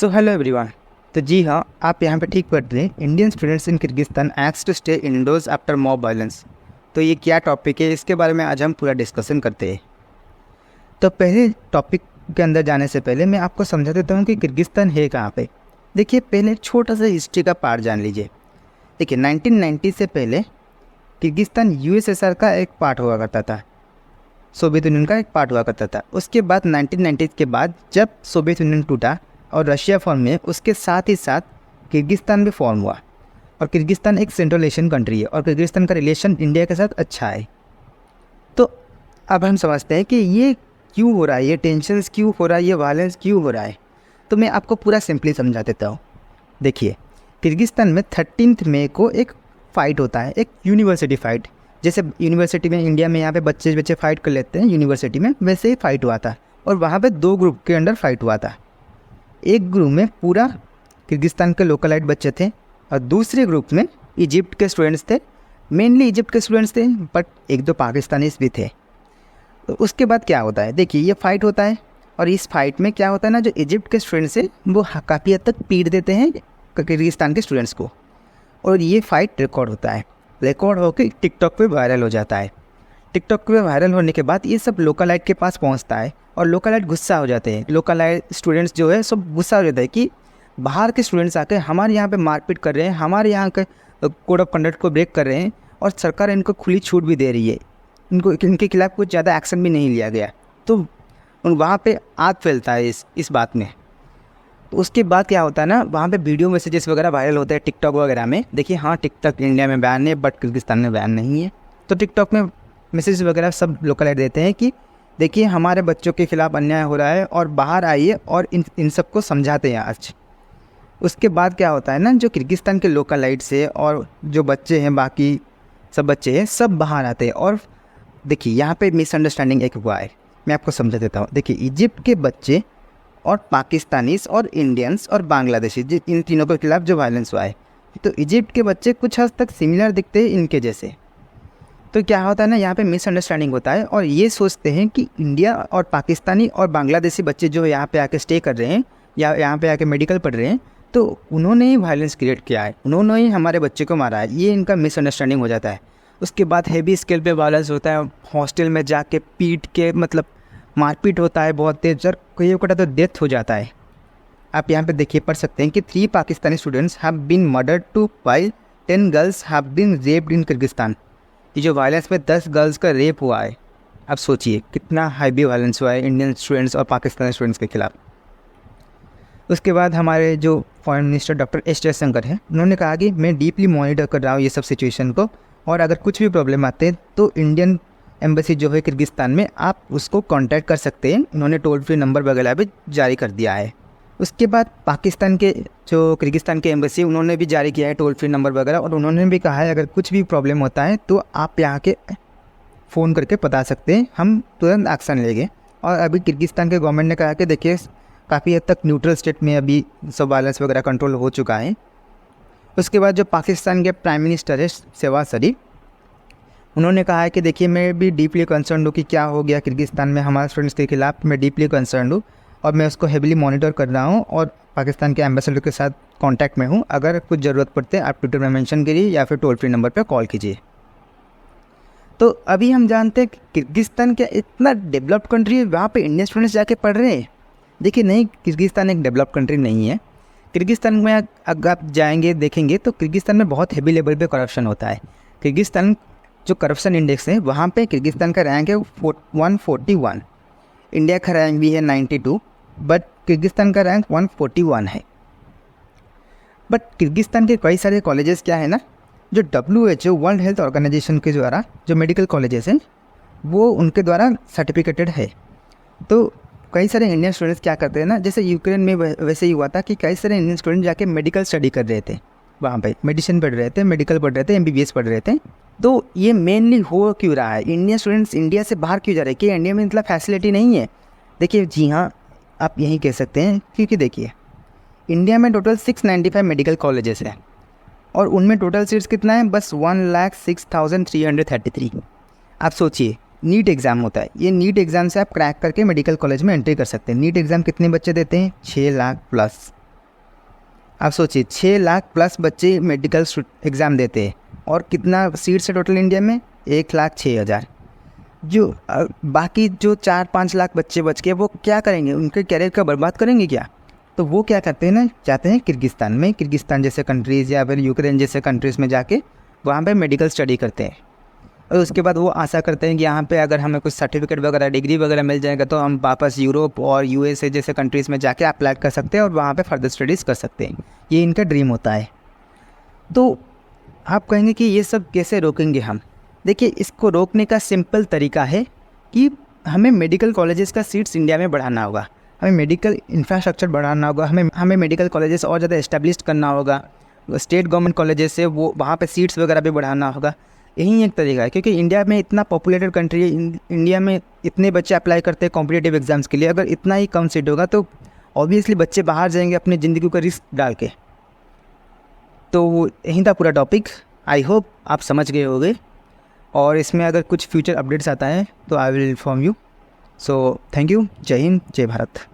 So hello everyone. तो जी हाँ, आप यहाँ पे ठीक पढ़ रहे हैं। इंडियन स्टूडेंट्स इन किर्गिस्तान एक्स to stay indoors after mob violence. तो ये क्या टॉपिक है, इसके बारे में आज हम पूरा डिस्कशन करते हैं। तो पहले टॉपिक के अंदर जाने से पहले मैं आपको समझा देता हूँ कि किर्गिस्तान है कहाँ पे। देखिए, पहले छोटा सा हिस्ट्री का पार्ट जान लीजिए। देखिए, 1990 से पहले किर्गिस्तान यूएसएसआर का एक पार्ट हुआ करता था, सोवियत यूनियन का एक पार्ट हुआ करता था। उसके बाद 1990 के बाद जब सोवियत यूनियन टूटा और रशिया फॉर्म में, उसके साथ ही साथ किर्गिस्तान भी फॉर्म हुआ। और किर्गिस्तान एक सेंट्रल एशियन कंट्री है और किर्गिस्तान का रिलेशन इंडिया के साथ अच्छा है। तो अब हम समझते हैं कि ये क्यों हो रहा है, ये टेंशन्स क्यों हो रहा है, ये वायलेंस क्यों हो रहा है। तो मैं आपको पूरा सिंपली समझा देता हूँ। देखिए, किर्गिस्तान में 13 मई को एक फ़ाइट होता है, एक यूनिवर्सिटी फ़ाइट। जैसे यूनिवर्सिटी में इंडिया में यहाँ पे बच्चे फ़ाइट कर लेते हैं यूनिवर्सिटी में, वैसे ही फ़ाइट हुआ था। और वहाँ पे 2 ग्रुप के अंडर फ़ाइट हुआ था। एक ग्रुप में पूरा किर्गिस्तान के लोकलाइट बच्चे थे और दूसरे ग्रुप में इजिप्ट के स्टूडेंट्स थे। मेनली इजिप्ट के स्टूडेंट्स थे, बट 1-2 पाकिस्तानीज भी थे। तो उसके बाद क्या होता है, देखिए ये फ़ाइट होता है और इस फाइट में क्या होता है ना, जो इजिप्ट के स्टूडेंट्स हैं वो काफ़ी हद तक पीट देते हैं किर्गिस्तान के स्टूडेंट्स को। और ये फ़ाइट रिकॉर्ड होता है, रिकॉर्ड होकर टिकटॉक पे वायरल हो जाता है। टिकटॉक पे वायरल होने के बाद ये सब लोकलाइट के पास पहुंचता है और लोकलाइट गुस्सा हो जाते हैं। लोकलाइट स्टूडेंट्स जो है सब गुस्सा हो जाता है कि बाहर के स्टूडेंट्स आके हमारे यहाँ पे मारपीट कर रहे हैं, हमारे यहाँ के कोड ऑफ कंडक्ट को ब्रेक कर रहे हैं और सरकार इनको खुली छूट भी दे रही है। इनके खिलाफ़ कुछ ज़्यादा एक्शन भी नहीं लिया गया। तो वहाँ पे आग फैलता है इस बात में। तो उसके बाद क्या होता है ना, वहाँ पे वीडियो मैसेजेस वगैरह वायरल होते हैं टिकटॉक वगैरह में। देखिए हाँ, टिकटॉक इंडिया में बैन है बट किर्गिस्तान में बैन नहीं है। तो टिकटॉक में मैसेज वगैरह सब लोकलाइट देते हैं कि देखिए हमारे बच्चों के खिलाफ़ अन्याय हो रहा है और बाहर आइए और इन सबको समझाते हैं आज। उसके बाद क्या होता है ना, जो किर्गिस्तान के लोकलाइट से और जो बच्चे हैं, बाकी सब बच्चे हैं, सब बाहर आते हैं। और देखिए यहाँ पे मिसअंडरस्टैंडिंग एक हुआ है, मैं आपको समझा देता हूँ। देखिए, इजिप्ट के बच्चे और पाकिस्तानीज और इंडियंस और बांग्लादेशी, इन तीनों के खिलाफ़ जो वायलेंस हुआ है, तो इजिप्ट के बच्चे कुछ हद तक सिमिलर दिखते हैं इनके जैसे। तो क्या होता है ना, यहाँ पे मिसअंडरस्टैंडिंग होता है और ये सोचते हैं कि इंडिया और पाकिस्तानी और बांग्लादेशी बच्चे जो यहाँ पे आके स्टे कर रहे हैं या यहाँ पे आके मेडिकल पढ़ रहे हैं, तो उन्होंने ही वायलेंस क्रिएट किया है, उन्होंने ही हमारे बच्चे को मारा है। ये इनका मिसअंडरस्टैंडिंग हो जाता है। उसके बाद हैवी स्केल पे वायलेंस होता है, हॉस्टल में जाके पीट के, मतलब मारपीट होता है बहुत तेज, और कई का तो डेथ हो जाता है। आप यहाँ पे देखिए, पढ़ सकते हैं कि 3 Pakistani students have been murdered too while 10 girls have been raped in Kyrgyzstan. ये जो वायलेंस में 10 गर्ल्स का रेप हुआ है, आप सोचिए कितना हैवी वायलेंस हुआ है इंडियन स्टूडेंट्स और पाकिस्तानी स्टूडेंट्स के खिलाफ। उसके बाद हमारे जो foreign minister doctor S Jaishankar हैं, उन्होंने कहा कि मैं डीपली मॉनिटर कर रहा हूँ ये सब सिचुएशन को, और अगर कुछ भी प्रॉब्लम आते हैं तो इंडियन एम्बेसी जो है किर्गिस्तान में, आप उसको कांटेक्ट कर सकते हैं। उन्होंने टोल फ्री नंबर वगैरह भी जारी कर दिया है। उसके बाद पाकिस्तान के जो किर्गिस्तान के एम्बेसी, उन्होंने भी जारी किया है टोल फ्री नंबर वगैरह, और उन्होंने भी कहा है अगर कुछ भी प्रॉब्लम होता है तो आप यहाँ के फ़ोन करके बता सकते हैं, हम तुरंत एक्शन लेंगे। और अभी किर्गिस्तान के गवर्नमेंट ने कहा कि देखिए काफ़ी हद तक न्यूट्रल स्टेट में अभी सब वायलेंस वगैरह कंट्रोल हो चुका है। उसके बाद जो पाकिस्तान के प्राइम मिनिस्टर है शहबाज शरीफ, उन्होंने कहा है कि देखिए मैं भी डीपली कंसर्न हूँ कि क्या हो गया किर्गिस्तान में हमारे स्टूडेंट्स के खिलाफ। मैं डीपली कंसर्न हूँ और मैं उसको हेविली मॉनिटर कर रहा हूँ और पाकिस्तान के एम्बेसडर के साथ कांटेक्ट में हूँ। अगर कुछ ज़रूरत पड़ते है आप ट्विटर में मेंशन करिए या फिर टोल फ्री नंबर पर कॉल कीजिए। तो अभी हम जानते हैं कि किर्गिस्तान क्या इतना डेवलप्ड कंट्री है, वहाँ पे इंडियन स्टूडेंट्स जाके पढ़ रहे हैं। देखिए नहीं, किर्गिस्तान एक डेवलप्ड कंट्री नहीं है। किर्गिस्तान में अगर आप जाएंगे देखेंगे तो किर्गिस्तान में बहुत हेवी लेवल पे करप्शन होता है। किर्गिस्तान जो करप्शन इंडेक्स है, वहाँ पे किर्गिस्तान का रैंक है 141, इंडिया का रैंक भी है 92, बट किर्गिस्तान का रैंक 141 है। बट किर्गिस्तान के कई सारे कॉलेजेस क्या है ना, जो WHO वर्ल्ड हेल्थ ऑर्गेनाइजेशन के द्वारा जो मेडिकल कॉलेजेस हैं वो उनके द्वारा सर्टिफिकेटेड है। तो कई सारे इंडियन स्टूडेंट्स क्या करते हैं ना, जैसे यूक्रेन में वैसे ही हुआ था कि कई सारे इंडियन स्टूडेंट जाके मेडिकल स्टडी कर रहे थे, वहाँ पे मेडिसिन पढ़ रहे थे, मेडिकल पढ़ रहे थे, MBBS पढ़ रहे थे। तो ये मेनली हो क्यों रहा है, इंडियन स्टूडेंट्स इंडिया से बाहर क्यों जा रहे हैं, कि इंडिया में मतलब फैसिलिटी नहीं है। देखिए जी हाँ, आप यही कह सकते हैं, क्योंकि देखिए इंडिया में टोटल 695 मेडिकल कॉलेजेस हैं और उनमें टोटल सीट्स कितना है, बस 1,06,333। आप सोचिए, नीट एग्ज़ाम होता है, ये नीट एग्ज़ाम से आप क्रैक करके मेडिकल कॉलेज में एंट्री कर सकते हैं। नीट एग्ज़ाम कितने बच्चे देते हैं, 6 लाख प्लस। आप सोचिए 6 लाख प्लस बच्चे मेडिकल एग्ज़ाम देते हैं और कितना सीट्स है टोटल इंडिया में? 1,06,000। जो बाकी जो 4-5 लाख बच्चे बच के वो क्या करेंगे? उनके करियर का बर्बाद करेंगे क्या? तो वो क्या करते हैं ना, जाते हैं किर्गिस्तान जैसे कंट्रीज़ या फिर यूक्रेन जैसे कंट्रीज़ में जाके वहाँ पे मेडिकल स्टडी करते हैं। और उसके बाद वो आशा करते हैं कि यहाँ पे अगर हमें कुछ सर्टिफिकेट वगैरह डिग्री वगैरह मिल जाएगा तो हम वापस यूरोप और यूएसए जैसे कंट्रीज़ में जाके अप्लाई कर सकते हैं और वहाँ पे फर्दर स्टडीज़ कर सकते हैं। ये इनका ड्रीम होता है। तो आप कहेंगे कि ये सब कैसे रोकेंगे हम? देखिए, इसको रोकने का सिंपल तरीका है कि हमें मेडिकल कॉलेजेस का सीट्स इंडिया में बढ़ाना होगा, हमें मेडिकल इंफ्रास्ट्रक्चर बढ़ाना होगा, हमें मेडिकल कॉलेजेस और ज़्यादा एस्टेब्लिश करना होगा, स्टेट गवर्नमेंट कॉलेजेस से वो वहाँ पे सीट्स वगैरह भी बढ़ाना होगा। यही एक तरीका है, क्योंकि इंडिया में इतना पॉपुलेटेड कंट्री है, इंडिया में इतने बच्चे अप्लाई करते हैं कॉम्पिटिटिव एग्ज़ाम्स के लिए। अगर इतना ही कम सीट होगा तो ऑब्वियसली बच्चे बाहर जाएंगे अपनी ज़िंदगी का रिस्क डाल के। तो यही था पूरा टॉपिक। आई होप आप समझ गए होंगे, और इसमें अगर कुछ फ्यूचर अपडेट्स आता है तो I will inform you. So thank you. जय हिंद, जय भारत।